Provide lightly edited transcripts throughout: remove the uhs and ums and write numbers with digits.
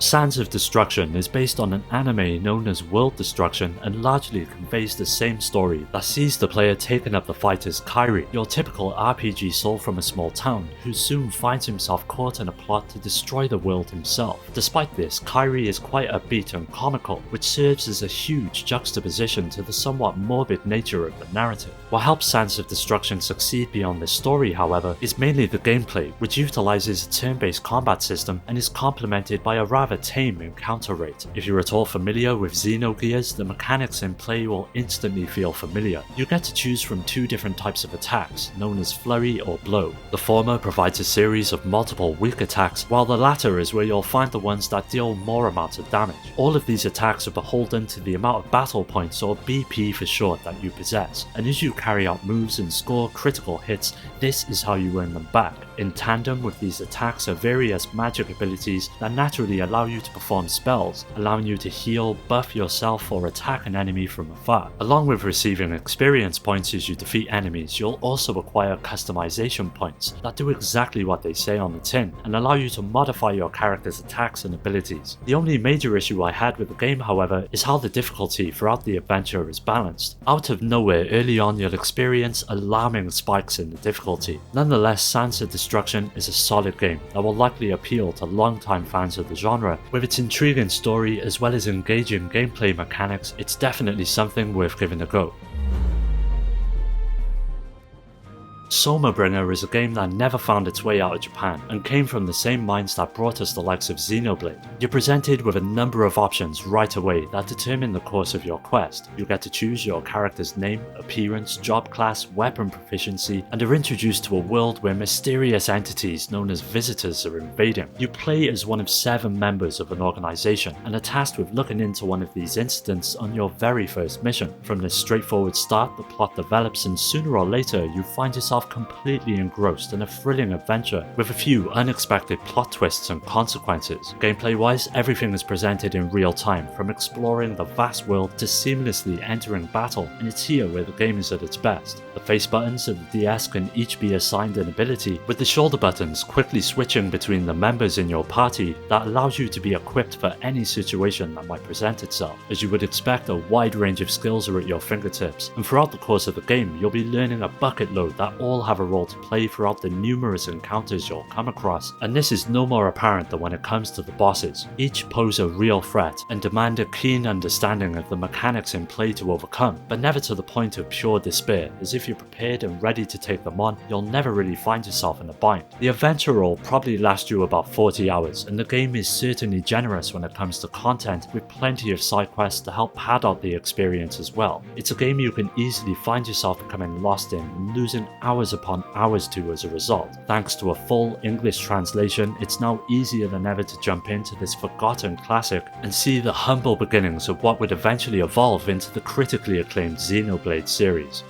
Sands of Destruction is based on an anime known as World Destruction and largely conveys the same story that sees the player taking up the fight as Kairi, your typical RPG soul from a small town who soon finds himself caught in a plot to destroy the world himself. Despite this, Kairi is quite upbeat and comical, which serves as a huge juxtaposition to the somewhat morbid nature of the narrative. What helps Sands of Destruction succeed beyond this story, however, is mainly the gameplay, which utilizes a turn-based combat system and is complemented by a rather tame encounter rate. If you're at all familiar with Xenogears, the mechanics in play will instantly feel familiar. You get to choose from two different types of attacks, known as flurry or blow. The former provides a series of multiple weak attacks, while the latter is where you'll find the ones that deal more amounts of damage. All of these attacks are beholden to the amount of battle points, or BP for short, that you possess, and as you carry out moves and score critical hits, this is how you earn them back. In tandem with these attacks are various magic abilities that naturally allow you to perform spells, allowing you to heal, buff yourself, or attack an enemy from afar. Along with receiving experience points as you defeat enemies, you'll also acquire customization points that do exactly what they say on the tin and allow you to modify your character's attacks and abilities. The only major issue I had with the game, however, is how the difficulty throughout the adventure is balanced. Out of nowhere, early on you'll experience alarming spikes in the difficulty. Nonetheless, Sands of Destruction is a solid game that will likely appeal to longtime fans of the genre. With its intriguing story as well as engaging gameplay mechanics, it's definitely something worth giving a go. Somabringer is a game that never found its way out of Japan and came from the same minds that brought us the likes of Xenoblade. You're presented with a number of options right away that determine the course of your quest. You get to choose your character's name, appearance, job class, weapon proficiency, and are introduced to a world where mysterious entities known as visitors are invading. You play as one of 7 members of an organization and are tasked with looking into one of these incidents on your very first mission. From this straightforward start, the plot develops, and sooner or later you find yourself completely engrossed in a thrilling adventure with a few unexpected plot twists and consequences. Gameplay wise, everything is presented in real time, from exploring the vast world to seamlessly entering battle, and it's here where the game is at its best. The face buttons of the DS can each be assigned an ability, with the shoulder buttons quickly switching between the members in your party that allows you to be equipped for any situation that might present itself. As you would expect, a wide range of skills are at your fingertips, and throughout the course of the game you'll be learning a bucket load that all have a role to play throughout the numerous encounters you'll come across, and this is no more apparent than when it comes to the bosses. Each pose a real threat and demand a keen understanding of the mechanics in play to overcome, but never to the point of pure despair, as if you're prepared and ready to take them on, you'll never really find yourself in a bind. The adventure will probably last you about 40 hours, and the game is certainly generous when it comes to content, with plenty of side quests to help pad out the experience as well. It's a game you can easily find yourself becoming lost in and losing hours upon hours to as a result. Thanks to a full English translation, it's now easier than ever to jump into this forgotten classic and see the humble beginnings of what would eventually evolve into the critically acclaimed Xenoblade series.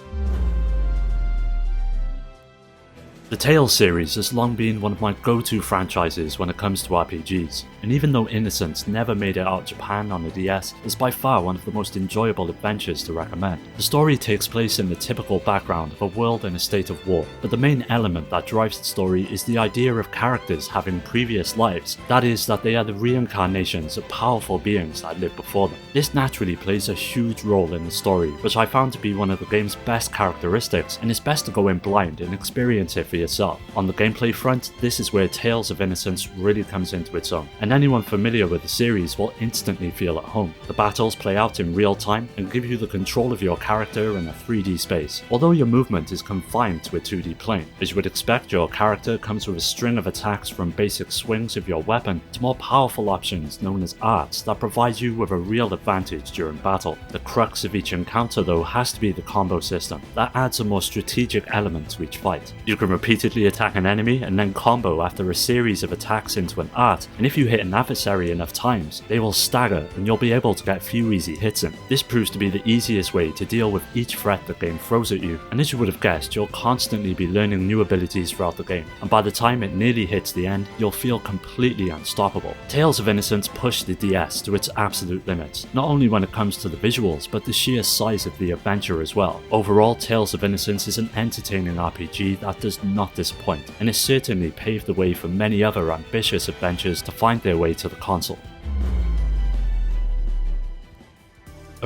The Tales series has long been one of my go-to franchises when it comes to RPGs, and even though Innocence never made it out of Japan on the DS, it's by far one of the most enjoyable adventures to recommend. The story takes place in the typical background of a world in a state of war, but the main element that drives the story is the idea of characters having previous lives, that is, that they are the reincarnations of powerful beings that lived before them. This naturally plays a huge role in the story, which I found to be one of the game's best characteristics, and it's best to go in blind and experience it for yourself. On the gameplay front, this is where Tales of Innocence really comes into its own, and anyone familiar with the series will instantly feel at home. The battles play out in real time and give you the control of your character in a 3D space, although your movement is confined to a 2D plane. As you would expect, your character comes with a string of attacks, from basic swings of your weapon to more powerful options known as arts that provide you with a real advantage during battle. The crux of each encounter though has to be the combo system that adds a more strategic element to each fight. You can repeatedly attack an enemy and then combo after a series of attacks into an art, and if you hit an adversary enough times, they will stagger and you'll be able to get a few easy hits in. This proves to be the easiest way to deal with each threat the game throws at you, and as you would have guessed, you'll constantly be learning new abilities throughout the game, and by the time it nearly hits the end, you'll feel completely unstoppable. Tales of Innocence pushed the DS to its absolute limits, not only when it comes to the visuals, but the sheer size of the adventure as well. Overall, Tales of Innocence is an entertaining RPG that does not disappoint, and it certainly paved the way for many other ambitious adventures to find their way to the console.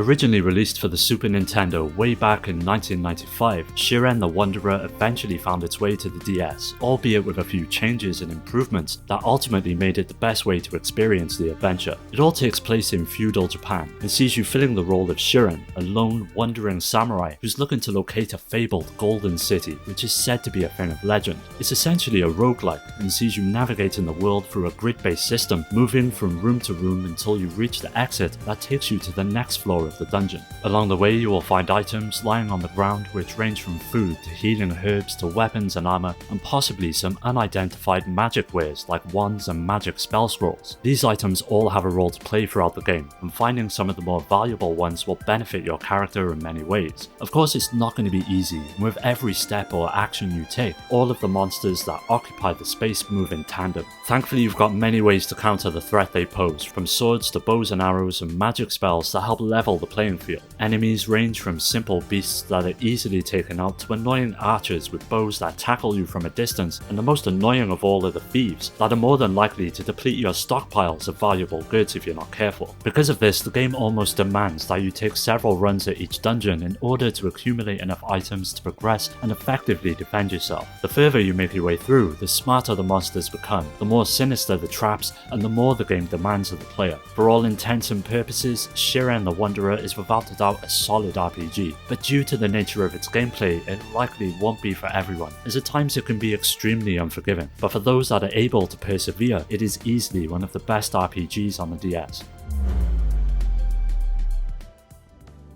Originally released for the Super Nintendo way back in 1995, Shiren the Wanderer eventually found its way to the DS, albeit with a few changes and improvements that ultimately made it the best way to experience the adventure. It all takes place in feudal Japan and sees you filling the role of Shiren, a lone, wandering samurai who's looking to locate a fabled golden city, which is said to be a thing of legend. It's essentially a roguelike and sees you navigating the world through a grid-based system, moving from room to room until you reach the exit that takes you to the next floor of the dungeon. Along the way, you will find items lying on the ground which range from food to healing herbs to weapons and armor, and possibly some unidentified magic wares like wands and magic spell scrolls. These items all have a role to play throughout the game, and finding some of the more valuable ones will benefit your character in many ways. Of course, it's not going to be easy, and with every step or action you take, all of the monsters that occupy the space move in tandem. Thankfully, you've got many ways to counter the threat they pose, from swords to bows and arrows and magic spells that help level the playing field. Enemies range from simple beasts that are easily taken out to annoying archers with bows that tackle you from a distance, and the most annoying of all are the thieves that are more than likely to deplete your stockpiles of valuable goods if you're not careful. Because of this, the game almost demands that you take several runs at each dungeon in order to accumulate enough items to progress and effectively defend yourself. The further you make your way through, the smarter the monsters become, the more sinister the traps, and the more the game demands of the player. For all intents and purposes, Shiren the Wanderer is without a doubt a solid RPG, but due to the nature of its gameplay, it likely won't be for everyone, as at times it can be extremely unforgiving. But for those that are able to persevere, it is easily one of the best RPGs on the DS.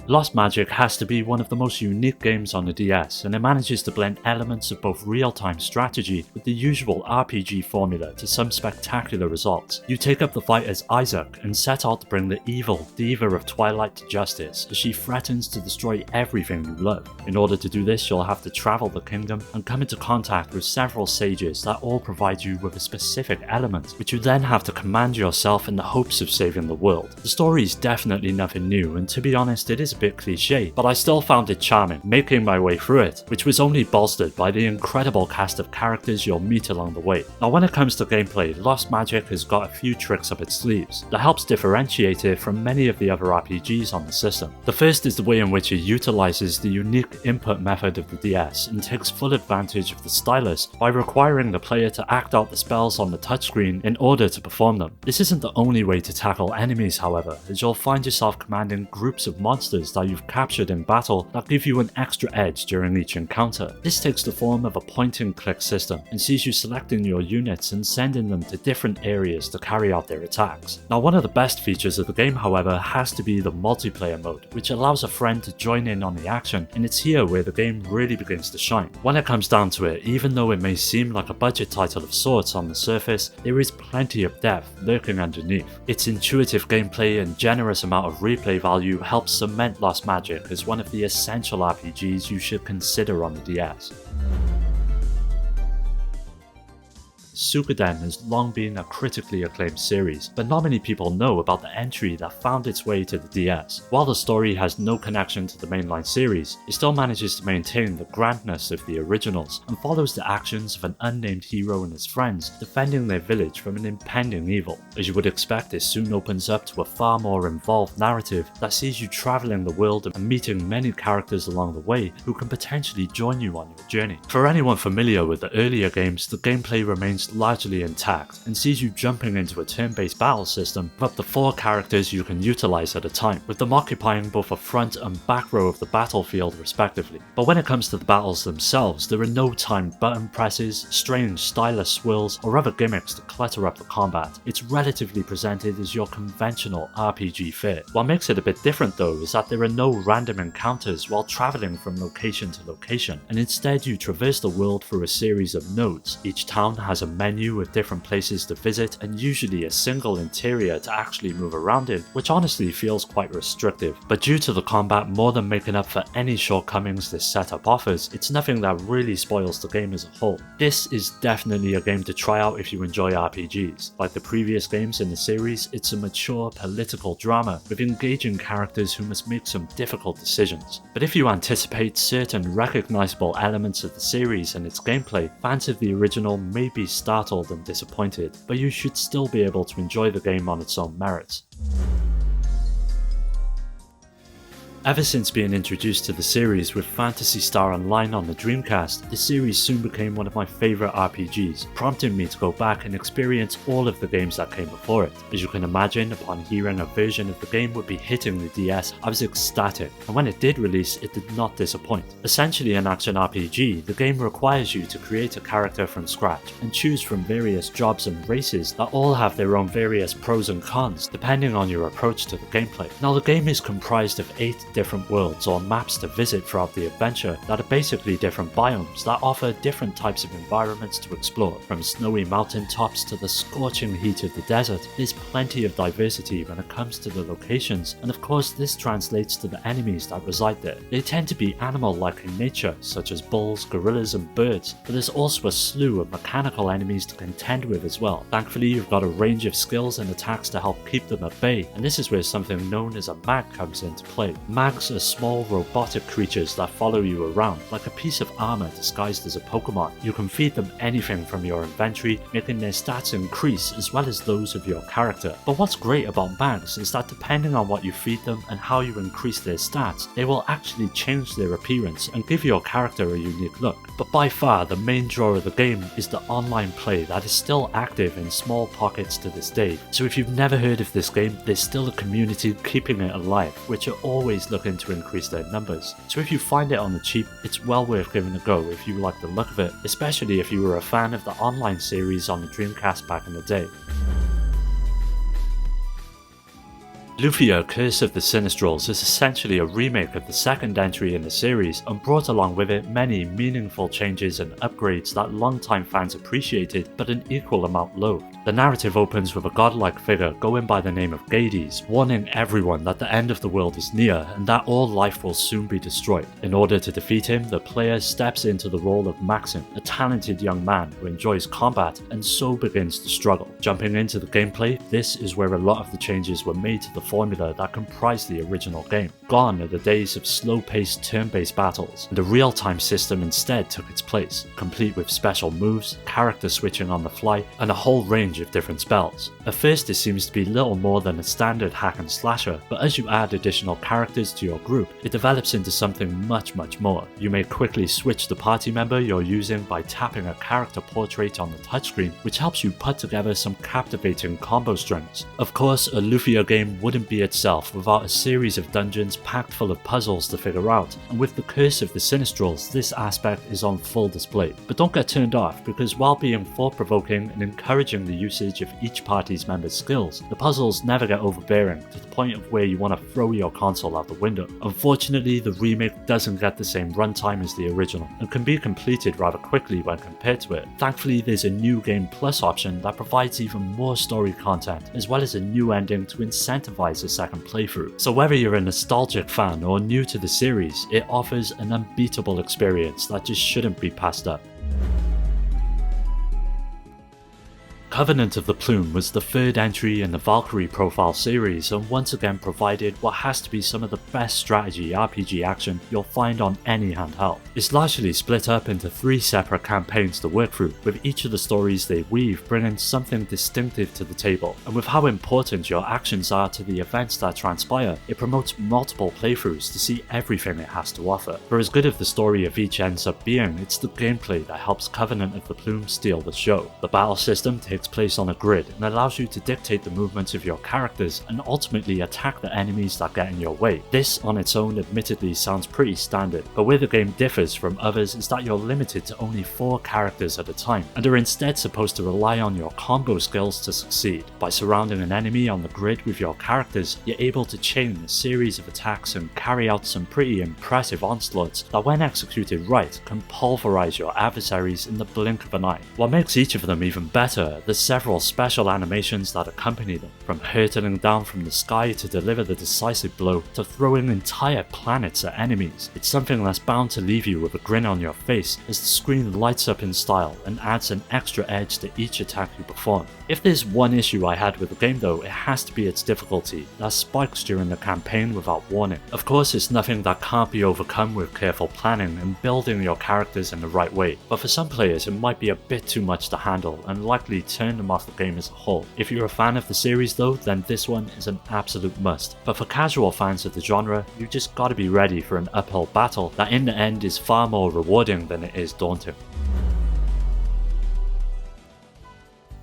Lost Magic has to be one of the most unique games on the DS, and it manages to blend elements of both real-time strategy with the usual RPG formula to some spectacular results. You take up the fight as Isaac and set out to bring the evil Diva of Twilight to justice as she threatens to destroy everything you love. In order to do this, you'll have to travel the kingdom and come into contact with several sages that all provide you with a specific element, which you then have to command yourself in the hopes of saving the world. The story is definitely nothing new, and to be honest, it is a bit cliche, but I still found it charming, making my way through it, which was only bolstered by the incredible cast of characters you'll meet along the way. Now, when it comes to gameplay, Lost Magic has got a few tricks up its sleeves that helps differentiate it from many of the other RPGs on the system. The first is the way in which it utilizes the unique input method of the DS and takes full advantage of the stylus by requiring the player to act out the spells on the touchscreen in order to perform them. This isn't the only way to tackle enemies, however, as you'll find yourself commanding groups of monsters that you've captured in battle that give you an extra edge during each encounter. This takes the form of a point-and-click system and sees you selecting your units and sending them to different areas to carry out their attacks. Now, one of the best features of the game, however, has to be the multiplayer mode, which allows a friend to join in on the action, and it's here where the game really begins to shine. When it comes down to it, even though it may seem like a budget title of sorts on the surface, there is plenty of depth lurking underneath. Its intuitive gameplay and generous amount of replay value helps cement Lost Magic as one of the essential RPGs you should consider on the DS. Suikoden has long been a critically acclaimed series, but not many people know about the entry that found its way to the DS. While the story has no connection to the mainline series, it still manages to maintain the grandness of the originals and follows the actions of an unnamed hero and his friends defending their village from an impending evil. As you would expect, it soon opens up to a far more involved narrative that sees you traveling the world and meeting many characters along the way who can potentially join you on your journey. For anyone familiar with the earlier games, the gameplay remains largely intact and sees you jumping into a turn-based battle system with up to 4 characters you can utilize at a time, with them occupying both a front and back row of the battlefield respectively. But when it comes to the battles themselves, there are no timed button presses, strange stylus swirls, or other gimmicks to clutter up the combat. It's relatively presented as your conventional RPG fare. What makes it a bit different though is that there are no random encounters while traveling from location to location, and instead you traverse the world through a series of nodes. Each town has a menu with different places to visit and usually a single interior to actually move around in, which honestly feels quite restrictive. But due to the combat more than making up for any shortcomings this setup offers, it's nothing that really spoils the game as a whole. This is definitely a game to try out if you enjoy RPGs. Like the previous games in the series, it's a mature political drama with engaging characters who must make some difficult decisions. But if you anticipate certain recognizable elements of the series and its gameplay, fans of the original may be startled and disappointed, but you should still be able to enjoy the game on its own merits. Ever since being introduced to the series with Phantasy Star Online on the Dreamcast, the series soon became one of my favourite RPGs, prompting me to go back and experience all of the games that came before it. As you can imagine, upon hearing a version of the game would be hitting the DS, I was ecstatic, and when it did release, it did not disappoint. Essentially an action RPG, the game requires you to create a character from scratch and choose from various jobs and races that all have their own various pros and cons depending on your approach to the gameplay. Now the game is comprised of 8 different worlds or maps to visit throughout the adventure that are basically different biomes that offer different types of environments to explore. From snowy mountain tops to the scorching heat of the desert, there's plenty of diversity when it comes to the locations, and of course this translates to the enemies that reside there. They tend to be animal-like in nature, such as bulls, gorillas and birds, but there's also a slew of mechanical enemies to contend with as well. Thankfully you've got a range of skills and attacks to help keep them at bay, and this is where something known as a mag comes into play. Mags are small robotic creatures that follow you around, like a piece of armor disguised as a Pokemon. You can feed them anything from your inventory, making their stats increase as well as those of your character. But what's great about mags is that depending on what you feed them and how you increase their stats, they will actually change their appearance and give your character a unique look. But by far the main draw of the game is the online play that is still active in small pockets to this day. So if you've never heard of this game, there's still a community keeping it alive, which are always looking to increase their numbers. So if you find it on the cheap, it's well worth giving a go if you like the look of it, especially if you were a fan of the online series on the Dreamcast back in the day. Lufia Curse of the Sinistrals is essentially a remake of the second entry in the series and brought along with it many meaningful changes and upgrades that longtime fans appreciated but an equal amount loathed. The narrative opens with a godlike figure going by the name of Gades, warning everyone that the end of the world is near and that all life will soon be destroyed. In order to defeat him, the player steps into the role of Maxim, a talented young man who enjoys combat and so begins to struggle. Jumping into the gameplay, this is where a lot of the changes were made to the formula that comprised the original game. Gone are the days of slow-paced turn-based battles, and a real-time system instead took its place, complete with special moves, character switching on the fly, and a whole range of different spells. At first it seems to be little more than a standard hack and slasher, but as you add additional characters to your group, it develops into something much more. You may quickly switch the party member you're using by tapping a character portrait on the touchscreen, which helps you put together some captivating combo strings. Of course, a Lufia game wouldn't be itself without a series of dungeons packed full of puzzles to figure out, and with the Curse of the Sinistrals, this aspect is on full display. But don't get turned off, because while being thought-provoking and encouraging the usage of each party's members' skills, the puzzles never get overbearing to the point of where you want to throw your console out the window. Unfortunately, the remake doesn't get the same runtime as the original, and can be completed rather quickly when compared to it. Thankfully, there's a new game plus option that provides even more story content, as well as a new ending to incentivize a second playthrough. So whether you're a nostalgic fan or new to the series, it offers an unbeatable experience that just shouldn't be passed up. Covenant of the Plume was the third entry in the Valkyrie Profile series and once again provided what has to be some of the best strategy RPG action you'll find on any handheld. It's largely split up into 3 separate campaigns to work through, with each of the stories they weave bringing something distinctive to the table, and with how important your actions are to the events that transpire, it promotes multiple playthroughs to see everything it has to offer. For as good as the story of each ends up being, it's the gameplay that helps Covenant of the Plume steal the show. The battle system takes place on a grid and allows you to dictate the movements of your characters and ultimately attack the enemies that get in your way. This on its own admittedly sounds pretty standard, but where the game differs from others is that you're limited to only 4 characters at a time and are instead supposed to rely on your combo skills to succeed. By surrounding an enemy on the grid with your characters, you're able to chain a series of attacks and carry out some pretty impressive onslaughts that when executed right can pulverize your adversaries in the blink of an eye. What makes each of them even better, the several special animations that accompany them, from hurtling down from the sky to deliver the decisive blow to throwing entire planets at enemies. It's something that's bound to leave you with a grin on your face as the screen lights up in style and adds an extra edge to each attack you perform. If there's one issue I had with the game though, it has to be its difficulty, that spikes during the campaign without warning. Of course, it's nothing that can't be overcome with careful planning and building your characters in the right way, but for some players it might be a bit too much to handle and likely turn them off the game as a whole. If you're a fan of the series though, then this one is an absolute must, but for casual fans of the genre, you just gotta be ready for an uphill battle that in the end is far more rewarding than it is daunting.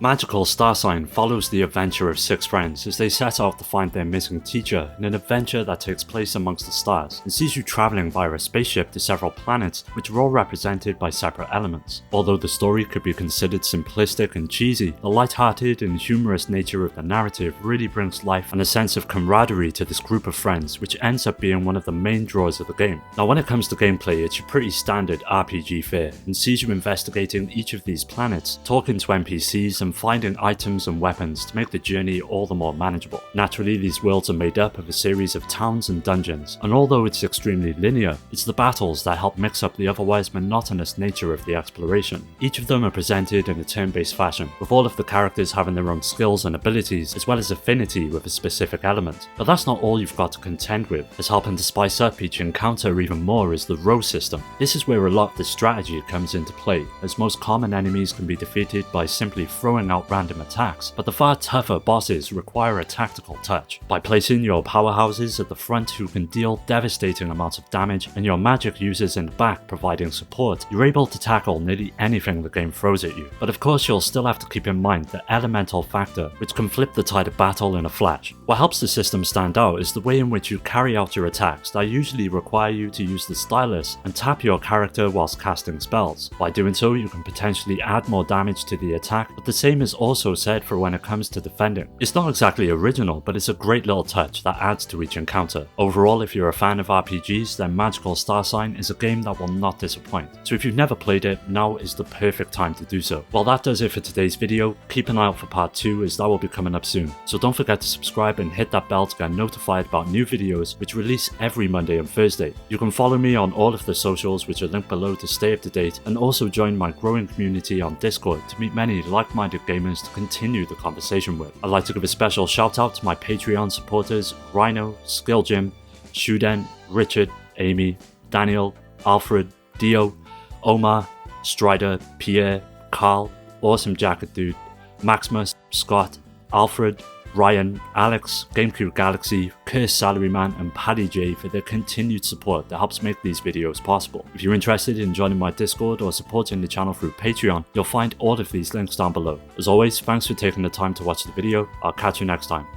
Magical Star Sign follows the adventure of 6 friends as they set out to find their missing teacher in an adventure that takes place amongst the stars and sees you travelling via a spaceship to several planets which are all represented by separate elements. Although the story could be considered simplistic and cheesy, the light-hearted and humorous nature of the narrative really brings life and a sense of camaraderie to this group of friends, which ends up being one of the main draws of the game. Now when it comes to gameplay, it's your pretty standard RPG fare and sees you investigating each of these planets, talking to NPCs and finding items and weapons to make the journey all the more manageable. Naturally, these worlds are made up of a series of towns and dungeons, and although it's extremely linear, it's the battles that help mix up the otherwise monotonous nature of the exploration. Each of them are presented in a turn-based fashion, with all of the characters having their own skills and abilities, as well as affinity with a specific element. But that's not all you've got to contend with, as helping to spice up each encounter even more is the row system. This is where a lot of the strategy comes into play, as most common enemies can be defeated by simply throwing out random attacks, but the far tougher bosses require a tactical touch. By placing your powerhouses at the front who can deal devastating amounts of damage and your magic users in the back providing support, you're able to tackle nearly anything the game throws at you. But of course you'll still have to keep in mind the elemental factor, which can flip the tide of battle in a flash. What helps the system stand out is the way in which you carry out your attacks that usually require you to use the stylus and tap your character whilst casting spells. By doing so, you can potentially add more damage to the attack, but the same is also said for when it comes to defending. It's not exactly original, but it's a great little touch that adds to each encounter. Overall, if you're a fan of RPGs, then Magical Star Sign is a game that will not disappoint. So if you've never played it, now is the perfect time to do so. Well, that does it for today's video. Keep an eye out for part 2 as that will be coming up soon. So don't forget to subscribe and hit that bell to get notified about new videos which release every Monday and Thursday. You can follow me on all of the socials which are linked below to stay up to date, and also join my growing community on Discord to meet many like-minded gamers to continue the conversation with. I'd like to give a special shout out to my Patreon supporters Rhino, Skill Jim, Shuden, Richard, Amy, Daniel, Alfred, Dio, Omar, Strider, Pierre, Carl, Awesome Jacket Dude, Maximus, Scott, Alfred, Ryan, Alex, GameCube Galaxy, Curse Salaryman and Paddy J for their continued support that helps make these videos possible. If you're interested in joining my Discord or supporting the channel through Patreon, you'll find all of these links down below. As always, thanks for taking the time to watch the video. I'll catch you next time.